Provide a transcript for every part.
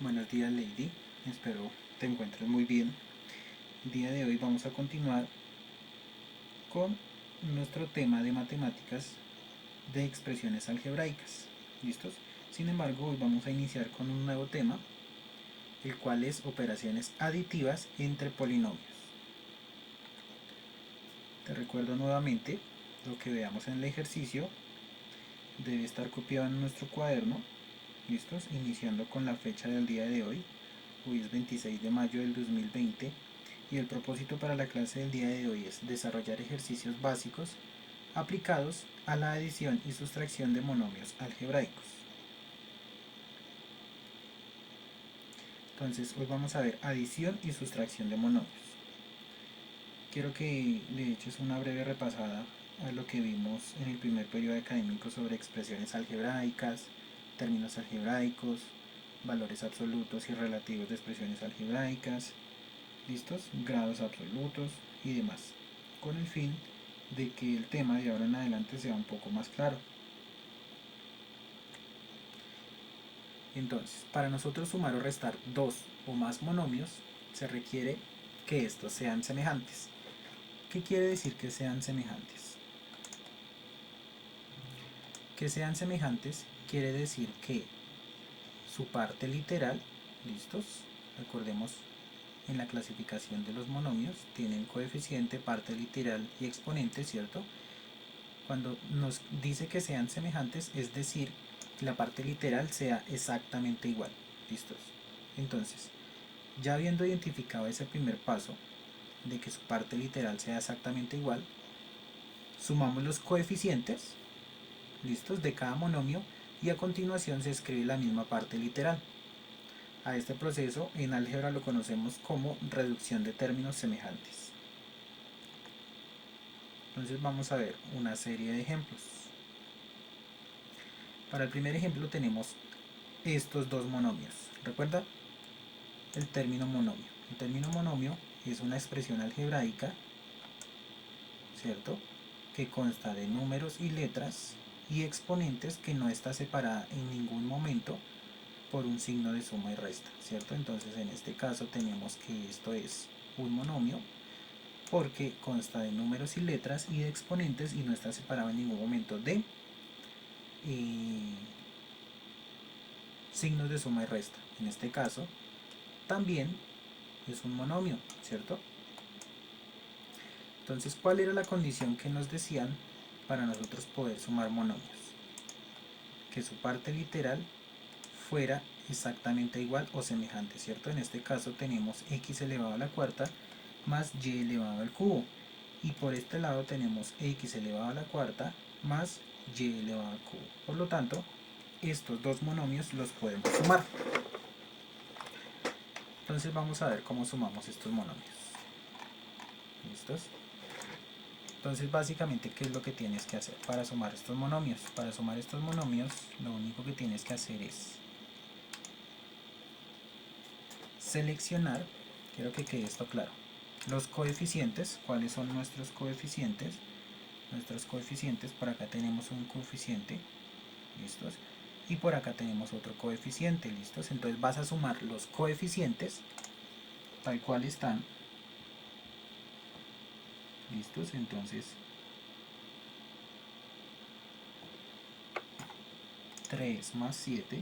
Buenos días, Lady. Espero te encuentres muy bien. El día de hoy vamos a continuar con nuestro tema de matemáticas de expresiones algebraicas. ¿Listos? Sin embargo, hoy vamos a iniciar con un nuevo tema, el cual es operaciones aditivas entre polinomios. Te recuerdo nuevamente, lo que veamos en el ejercicio debe estar copiado en nuestro cuaderno. ¿Listos? Iniciando con la fecha del día de hoy. Hoy es 26 de mayo del 2020 y el propósito para la clase del día de hoy es desarrollar ejercicios básicos aplicados a la adición y sustracción de monomios algebraicos. Entonces hoy vamos a ver adición y sustracción de monomios. Quiero que le eches una breve repasada a lo que vimos en el primer periodo académico sobre expresiones algebraicas, términos algebraicos, valores absolutos y relativos de expresiones algebraicas, ¿listos? Grados absolutos y demás, con el fin de que el tema de ahora en adelante sea un poco más claro. Entonces, para nosotros sumar o restar dos o más monomios, se requiere que estos sean semejantes. ¿Qué quiere decir que sean semejantes? Que sean semejantes quiere decir que su parte literal, ¿listos? Recordemos, en la clasificación de los monomios tienen coeficiente, parte literal y exponente, ¿cierto? Cuando nos dice que sean semejantes, es decir, que la parte literal sea exactamente igual. ¿Listos? Entonces, ya habiendo identificado ese primer paso, de que su parte literal sea exactamente igual, sumamos los coeficientes, ¿listos?, de cada monomio y a continuación se escribe la misma parte literal. A este proceso en álgebra lo conocemos como reducción de términos semejantes. Entonces vamos a ver una serie de ejemplos. Para el primer ejemplo tenemos estos dos monomios. ¿Recuerda? El término monomio. El término monomio es una expresión algebraica, ¿cierto?, que consta de números y letras y exponentes que no está separada en ningún momento por un signo de suma y resta, ¿cierto? Entonces en este caso tenemos que esto es un monomio porque consta de números y letras y de exponentes y no está separado en ningún momento de signos de suma y resta. En este caso también es un monomio, ¿cierto? Entonces, ¿cuál era la condición que nos decían para nosotros poder sumar monomios? Que su parte literal fuera exactamente igual o semejante, ¿cierto? En este caso tenemos x elevado a la cuarta más y elevado al cubo. Y por este lado tenemos x elevado a la cuarta más y elevado al cubo. Por lo tanto, estos dos monomios los podemos sumar. Entonces vamos a ver cómo sumamos estos monomios. ¿Listos? Entonces básicamente, ¿qué es lo que tienes que hacer para sumar estos monomios? Para sumar estos monomios lo único que tienes que hacer es seleccionar, quiero que quede esto claro, los coeficientes. ¿Cuáles son nuestros coeficientes? Nuestros coeficientes, por acá tenemos un coeficiente, ¿listos? Y por acá tenemos otro coeficiente, ¿listos? Entonces vas a sumar los coeficientes tal cual están, ¿listos? Entonces 3 más 7,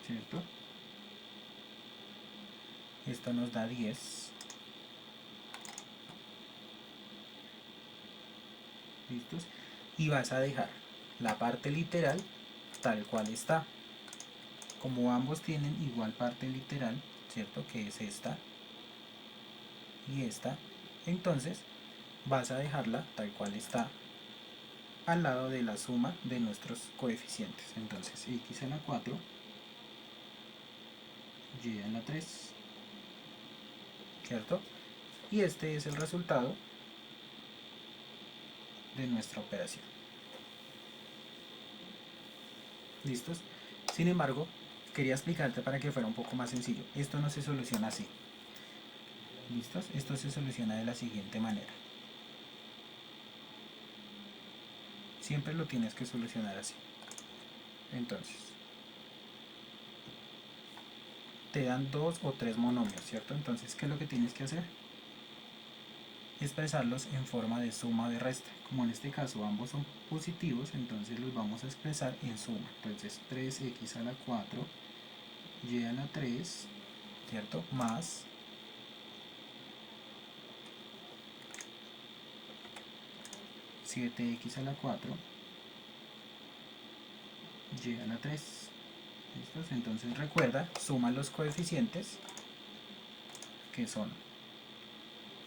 ¿cierto? Esto nos da 10. ¿Listos? Y vas a dejar la parte literal tal cual está. Como ambos tienen igual parte literal, ¿cierto?, que es esta y esta, entonces vas a dejarla tal cual está al lado de la suma de nuestros coeficientes. Entonces x a la 4, y a la 3, ¿cierto? Y este es el resultado de nuestra operación. ¿Listos? Sin embargo, quería explicarte para que fuera un poco más sencillo. Esto no se soluciona así. ¿Listos? Esto se soluciona de la siguiente manera. Siempre lo tienes que solucionar así. Entonces, te dan 2 o 3 monomios, ¿cierto? Entonces, ¿qué es lo que tienes que hacer? Expresarlos en forma de suma o de resta. Como en este caso ambos son positivos, entonces los vamos a expresar en suma. Entonces 3x a la 4, y a la 3, ¿cierto? Más 7x a la 4, y a la 3. ¿Listos? Entonces recuerda, suma los coeficientes, que son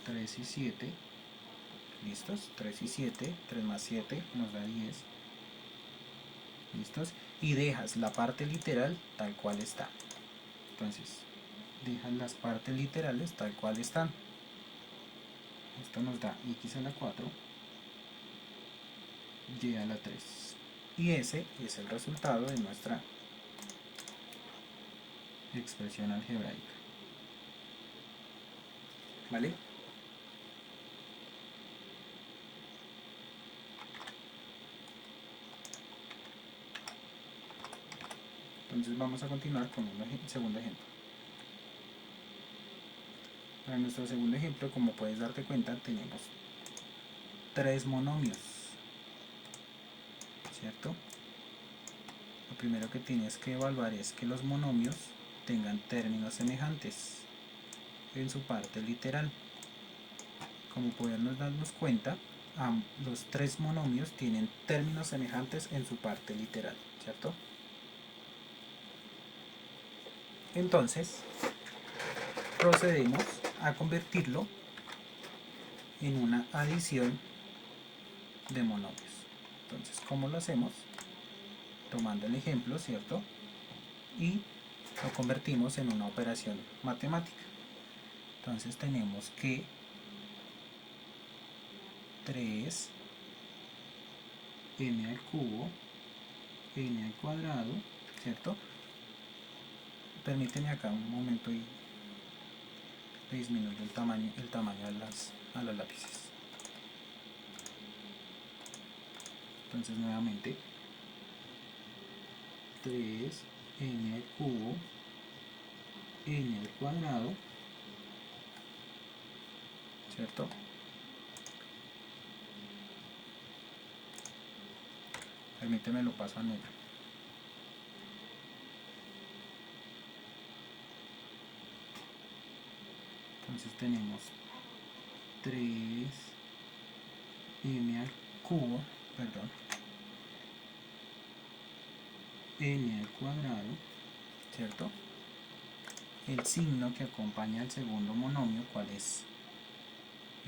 3 y 7. ¿Listos? 3 y 7, 3 más 7 nos da 10. ¿Listos? Y dejas la parte literal tal cual está. Entonces, dejas las partes literales tal cual están. Esto nos da x a la 4, y a la 3. Y ese es el resultado de nuestra expresión algebraica. ¿Vale? Entonces vamos a continuar con un segundo ejemplo. Para nuestro segundo ejemplo, como puedes darte cuenta, tenemos 3 monomios, ¿cierto? Lo primero que tienes que evaluar es que los monomios tengan términos semejantes en su parte literal. Como podemos darnos cuenta, los 3 monomios tienen términos semejantes en su parte literal, ¿cierto? Entonces, procedemos a convertirlo en una adición de monomios. Entonces, ¿cómo lo hacemos? Tomando el ejemplo, ¿cierto? Y lo convertimos en una operación matemática. Entonces tenemos que 3 n al cubo n al cuadrado, ¿cierto? Permíteme acá un momento y disminuyo el tamaño a los lápices. Entonces nuevamente 3 n al cubo n al cuadrado, ¿cierto? Permíteme lo paso a negro. Entonces tenemos 3 n al cubo, perdón, n al cuadrado, ¿cierto? El signo que acompaña al segundo monomio, ¿cuál es?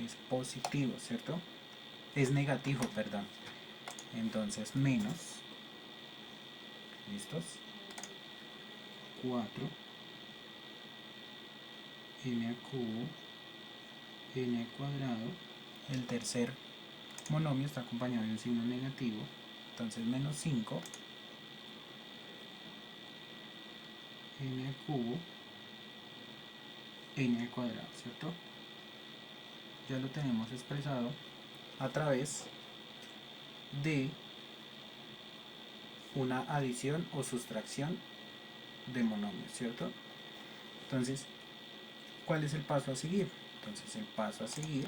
Es positivo, ¿cierto? Es negativo, perdón. Entonces menos, ¿listos? 4 n al cubo n al cuadrado. El tercer monomio está acompañado de un signo negativo, entonces menos 5 n al cubo n al cuadrado, ¿cierto? Ya lo tenemos expresado a través de una adición o sustracción de monomios, ¿cierto? Entonces, ¿cuál es el paso a seguir? Entonces, el paso a seguir,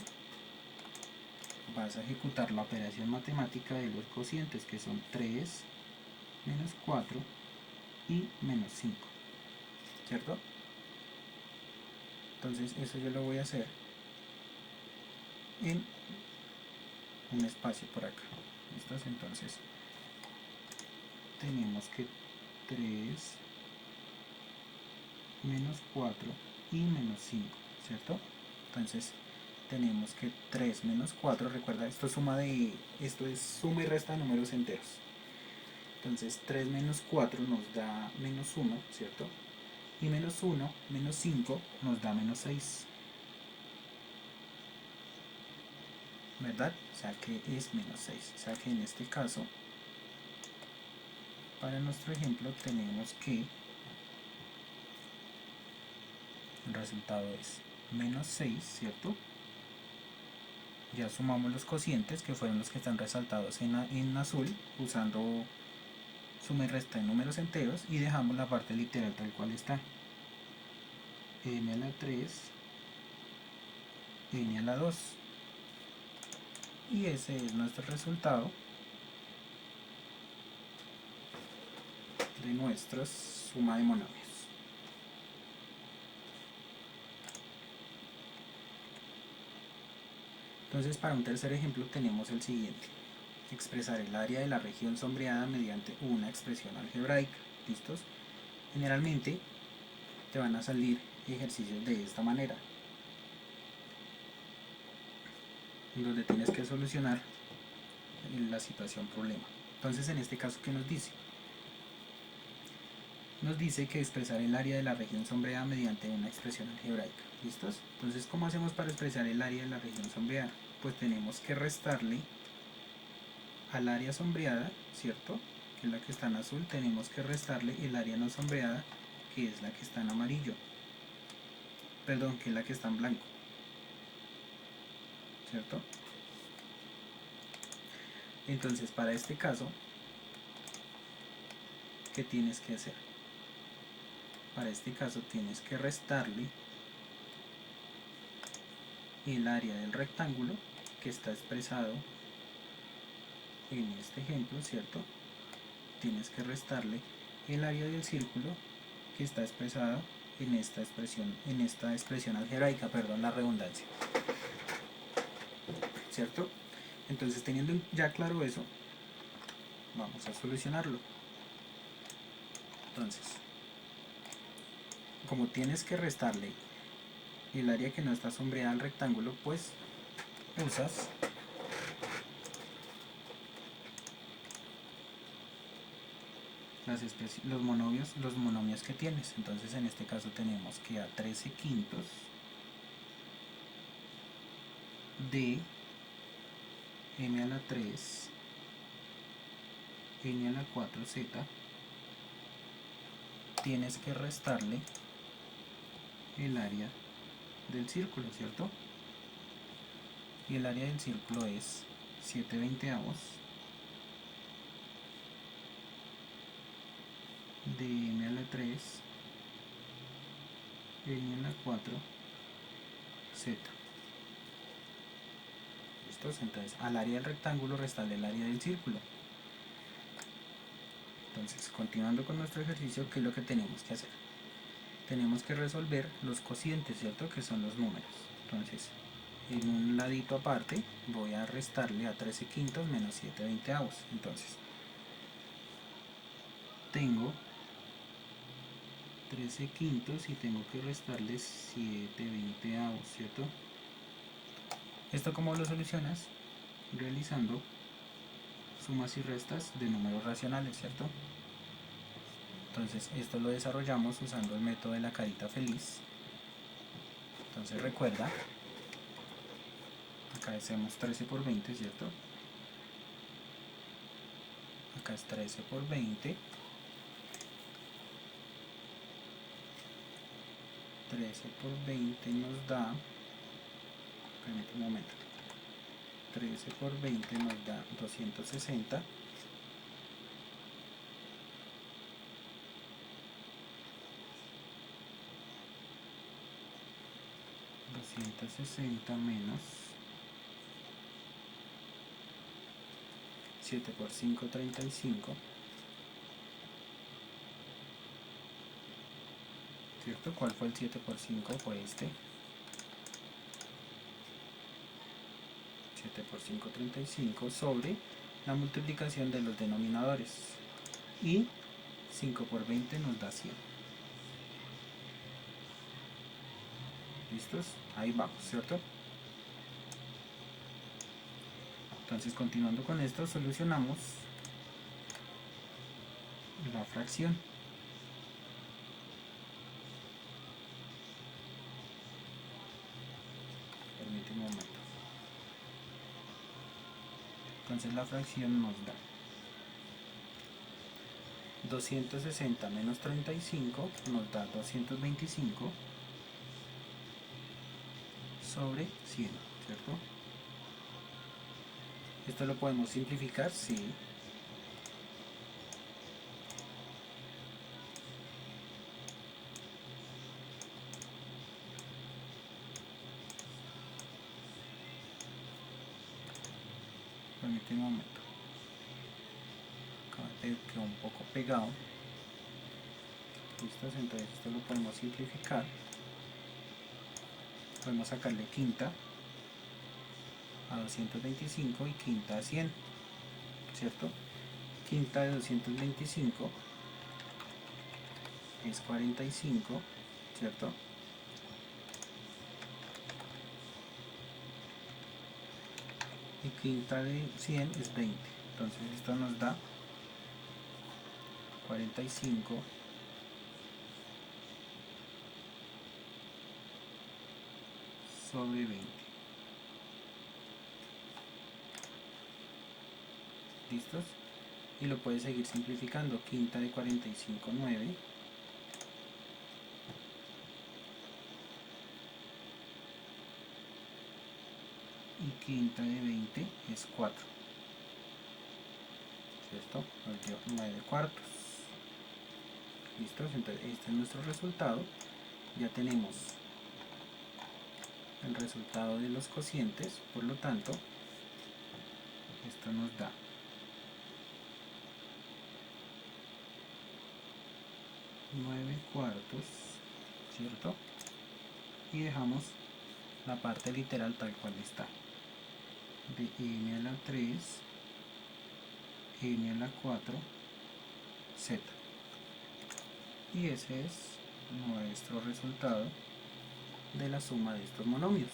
vas a ejecutar la operación matemática de los cocientes, que son 3, menos 4 y menos 5, ¿cierto? Entonces, eso yo lo voy a hacer en un espacio por acá. ¿Listos? Entonces, tenemos que 3 menos 4 y menos 5, ¿cierto? Entonces tenemos que 3 menos 4, recuerda, esto es suma y resta de números enteros. Entonces 3 menos 4 nos da menos 1, ¿cierto? Y menos 1 menos 5 nos da menos 6, ¿verdad? O sea que es menos 6. O sea que en este caso, para nuestro ejemplo, tenemos que el resultado es menos 6, ¿cierto? Ya sumamos los cocientes, que fueron los que están resaltados en azul, usando suma y resta en números enteros, y dejamos la parte literal tal cual está. m a la 3, n a la 2. Y ese es nuestro resultado de nuestra suma de monomios. Entonces, para un tercer ejemplo tenemos el siguiente: expresar el área de la región sombreada mediante una expresión algebraica. ¿Listos? Generalmente te van a salir ejercicios de esta manera, donde tienes que solucionar la situación problema. Entonces, en este caso, ¿qué nos dice? Nos dice que expresar el área de la región sombreada mediante una expresión algebraica. ¿Listos? Entonces, ¿cómo hacemos para expresar el área de la región sombreada? Pues tenemos que restarle al área sombreada, ¿cierto?, que es la que está en azul, tenemos que restarle el área no sombreada, que es la que está en amarillo, perdón, que es la que está en blanco, ¿cierto? Entonces, para este caso, ¿qué tienes que hacer? Para este caso tienes que restarle el área del rectángulo que está expresado en este ejemplo, ¿cierto? Tienes que restarle el área del círculo que está expresado en esta expresión algebraica, perdón la redundancia, ¿cierto? Entonces, teniendo ya claro eso, vamos a solucionarlo. Entonces, como tienes que restarle el área que no está sombreada al rectángulo, pues usas los monomios que tienes. Entonces, en este caso tenemos que a 13 quintos de m a la 3 n a la 4z, tienes que restarle el área del círculo, ¿cierto? Y el área del círculo es 7/20 de m a la 3 n a la 4z. ¿Listos? Entonces, al área del rectángulo restarle el área del círculo. Entonces, continuando con nuestro ejercicio, ¿qué es lo que tenemos que hacer? Tenemos que resolver los cocientes, ¿cierto?, que son los números. Entonces, en un ladito aparte voy a restarle a 13 quintos menos 7/20. Entonces, tengo 13 quintos y tengo que restarle 7/20, ¿cierto? ¿Esto cómo lo solucionas? Realizando sumas y restas de números racionales, ¿cierto? Entonces, esto lo desarrollamos usando el método de la carita feliz. Entonces, recuerda, acá hacemos 13 por 20, ¿cierto? Acá es 13 por 20. 13 por 20 nos da, permítame un momento, 13 por 20 nos da 260. 260 menos 7 por 5, 35, ¿cierto? ¿Cuál fue el 7 por 5? Fue este. 7 por 5, 35 sobre la multiplicación de los denominadores. Y 5 por 20 nos da 100. ¿Listos? Ahí vamos, ¿cierto? Entonces, continuando con esto, solucionamos la fracción. Permíteme un momento. Entonces, la fracción nos da 260 menos 35 nos da 225 sobre 100, ¿cierto? Esto lo podemos simplificar, sí. permíteme un momento. Acá quedó un poco pegado. ¿Listos? Entonces esto lo podemos simplificar. Podemos sacarle quinta a 225 y quinta a 100, ¿cierto? Quinta de 225 es 45, ¿cierto? Y quinta de 100 es 20. Entonces esto nos da 45 sobre 20. ¿Listos? Y lo puedes seguir simplificando. Quinta de 45, 9. Y quinta de 20 es 4. ¿Cierto? Nos dio 9 cuartos. ¿Listos? Entonces este es nuestro resultado. Ya tenemos el resultado de los cocientes. Por lo tanto, esto nos da 9 cuartos, ¿cierto? Y dejamos la parte literal tal cual está. De n a la 3, n a la 4, z. Y ese es nuestro resultado de la suma de estos monomios.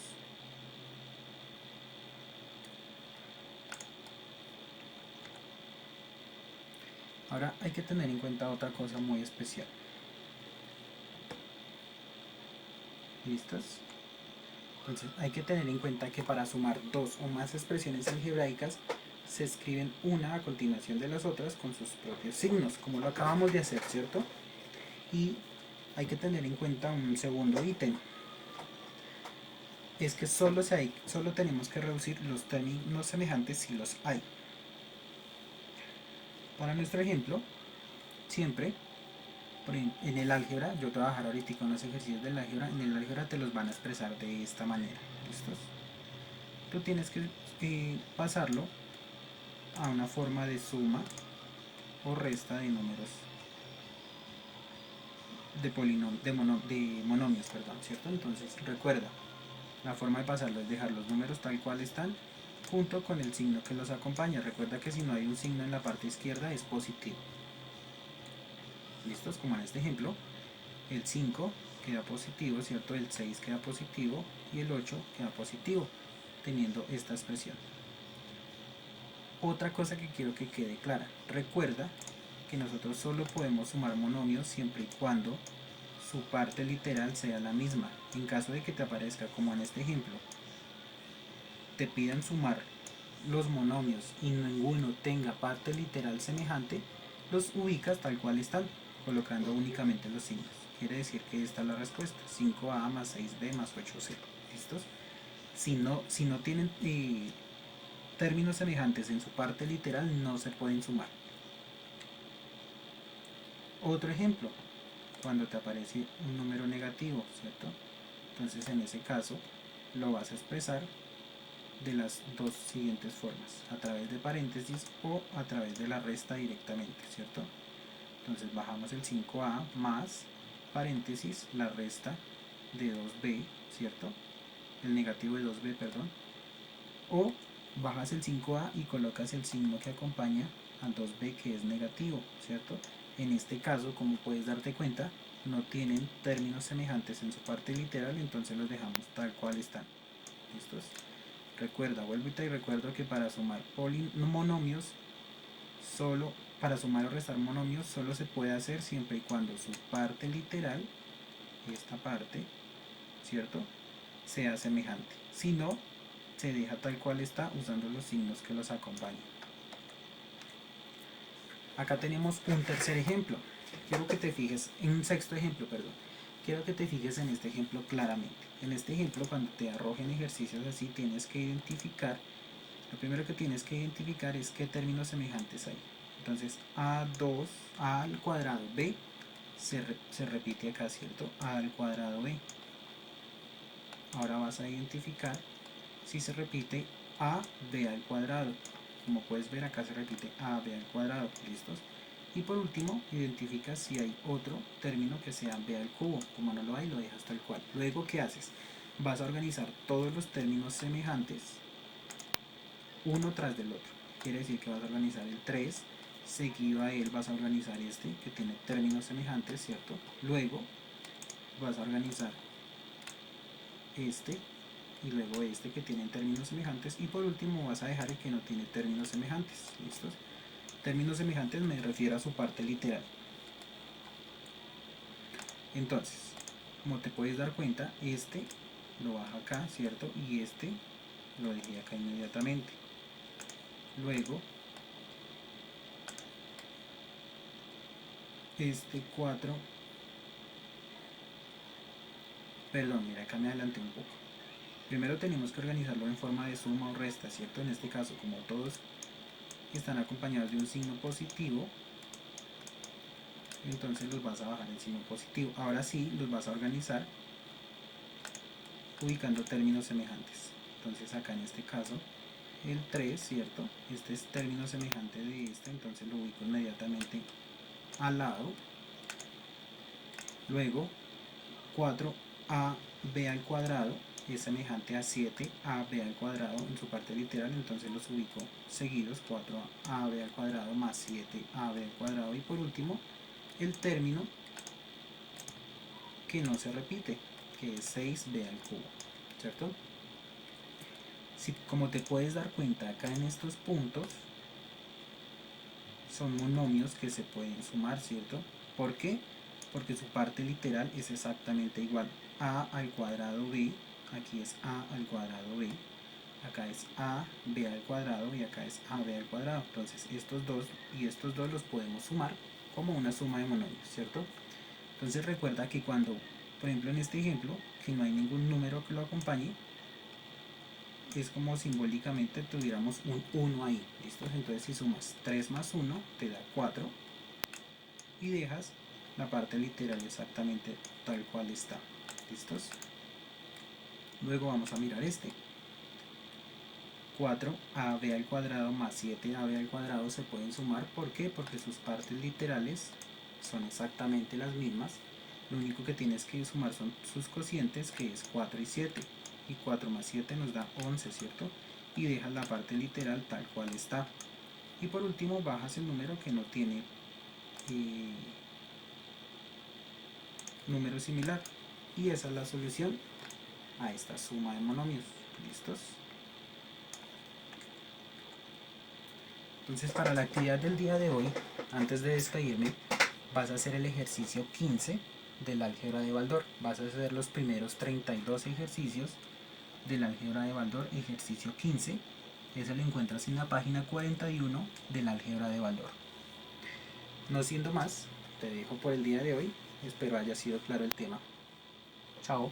Ahora hay que tener en cuenta otra cosa muy especial. ¿Listos? Entonces hay que tener en cuenta que para sumar dos o más expresiones algebraicas se escriben una a continuación de las otras con sus propios signos, como lo acabamos de hacer, ¿cierto? Y hay que tener en cuenta un segundo ítem. Es que solo tenemos que reducir los términos semejantes si los hay. Para nuestro ejemplo, siempre en el álgebra, yo te voy a dejar ahorita con los ejercicios del álgebra, en el álgebra te los van a expresar de esta manera. ¿Listos? Tú tienes que pasarlo a una forma de suma o resta de números de monomios, perdón, ¿cierto? Entonces recuerda, la forma de pasarlo es dejar los números tal cual están junto con el signo que los acompaña. Recuerda que si no hay un signo en la parte izquierda es positivo. ¿Listos? Como en este ejemplo, el 5 queda positivo, ¿cierto? El 6 queda positivo y el 8 queda positivo, teniendo esta expresión. Otra cosa que quiero que quede clara, recuerda que nosotros solo podemos sumar monomios siempre y cuando su parte literal sea la misma. En caso de que te aparezca como en este ejemplo, te pidan sumar los monomios y ninguno tenga parte literal semejante, los ubicas tal cual están, colocando únicamente los signos. Quiere decir que esta es la respuesta: 5a más 6b más 8c. ¿Listos? Si no tienen términos semejantes en su parte literal, no se pueden sumar. Otro ejemplo, cuando te aparece un número negativo, ¿cierto? Entonces en ese caso lo vas a expresar de las dos siguientes formas: a través de paréntesis o a través de la resta directamente, ¿cierto? Entonces bajamos el 5a más paréntesis la resta de 2b, ¿cierto? El negativo de 2b, perdón. O bajas el 5a y colocas el signo que acompaña al 2b, que es negativo, ¿cierto? En este caso, como puedes darte cuenta, no tienen términos semejantes en su parte literal, entonces los dejamos tal cual están. ¿Listos? Recuerda, vuelvo y te recuerdo que para sumar monomios, para sumar o restar monomios, solo se puede hacer siempre y cuando su parte literal, esta parte, ¿cierto?, sea semejante. Si no, se deja tal cual está usando los signos que los acompañan. Acá tenemos un tercer ejemplo. Quiero que te fijes, en un sexto ejemplo, perdón. Quiero que te fijes en este ejemplo claramente. En este ejemplo, cuando te arrojen ejercicios así, tienes que identificar, lo primero que tienes que identificar es qué términos semejantes hay. Entonces, a al cuadrado b se repite acá, ¿cierto? A al cuadrado b. Ahora vas a identificar si se repite a b al cuadrado. como puedes ver acá se repite ab al cuadrado, ¿listos? Y por último, identificas si hay otro término que sea b al cubo. Como no lo hay, lo dejas tal cual. Luego, ¿qué haces? Vas a organizar todos los términos semejantes uno tras del otro. Quiere decir que vas a organizar el 3, seguido a él vas a organizar este que tiene términos semejantes, ¿cierto? Luego vas a organizar este y luego este que tienen términos semejantes, y por último vas a dejar el que no tiene términos semejantes. ¿Listos? Términos semejantes me refiero a su parte literal. Entonces, como te puedes dar cuenta, este lo bajo acá, ¿cierto? Y este lo dejé acá inmediatamente. Luego, este 4, perdón, mira, acá me adelanté un poco. Primero tenemos que organizarlo en forma de suma o resta, ¿cierto? En este caso, como todos están acompañados de un signo positivo, entonces los vas a bajar el signo positivo. Ahora sí, los vas a organizar ubicando términos semejantes. Entonces acá en este caso, el 3, ¿cierto? Este es término semejante de este, entonces lo ubico inmediatamente al lado. Luego, 4ab al cuadrado es semejante a 7ab al cuadrado en su parte literal, entonces los ubico seguidos, 4ab al cuadrado más 7ab al cuadrado. Y por último, el término que no se repite, que es 6b al cubo, ¿cierto? Si, como te puedes dar cuenta acá en estos puntos, son monomios que se pueden sumar, ¿cierto? ¿Por qué? Porque su parte literal es exactamente igual. A al cuadrado b, aquí es a al cuadrado b, acá es a b al cuadrado y acá es a b al cuadrado. Entonces estos dos y estos dos los podemos sumar como una suma de monomios, ¿cierto? Entonces recuerda que cuando, por ejemplo en este ejemplo, que no hay ningún número que lo acompañe, es como simbólicamente tuviéramos un 1 ahí, ¿listos? Entonces si sumas 3 más 1 te da 4 y dejas la parte literal exactamente tal cual está, ¿listos? Luego vamos a mirar este. 4ab al cuadrado más 7ab al cuadrado se pueden sumar. ¿Por qué? Porque sus partes literales son exactamente las mismas. Lo único que tienes que sumar son sus cocientes, que es 4 y 7. Y 4 más 7 nos da 11, ¿cierto? Y dejas la parte literal tal cual está. Y por último bajas el número que no tiene número similar. Y esa es la solución a esta suma de monomios. ¿Listos? Entonces para la actividad del día de hoy, antes de despedirme, vas a hacer el ejercicio 15 del álgebra de Baldor. Vas a hacer los primeros 32 ejercicios del álgebra de Baldor, ejercicio 15. Ese lo encuentras en la página 41 del álgebra de Baldor. No siendo más, te dejo por el día de hoy. Espero haya sido claro el tema. Chao.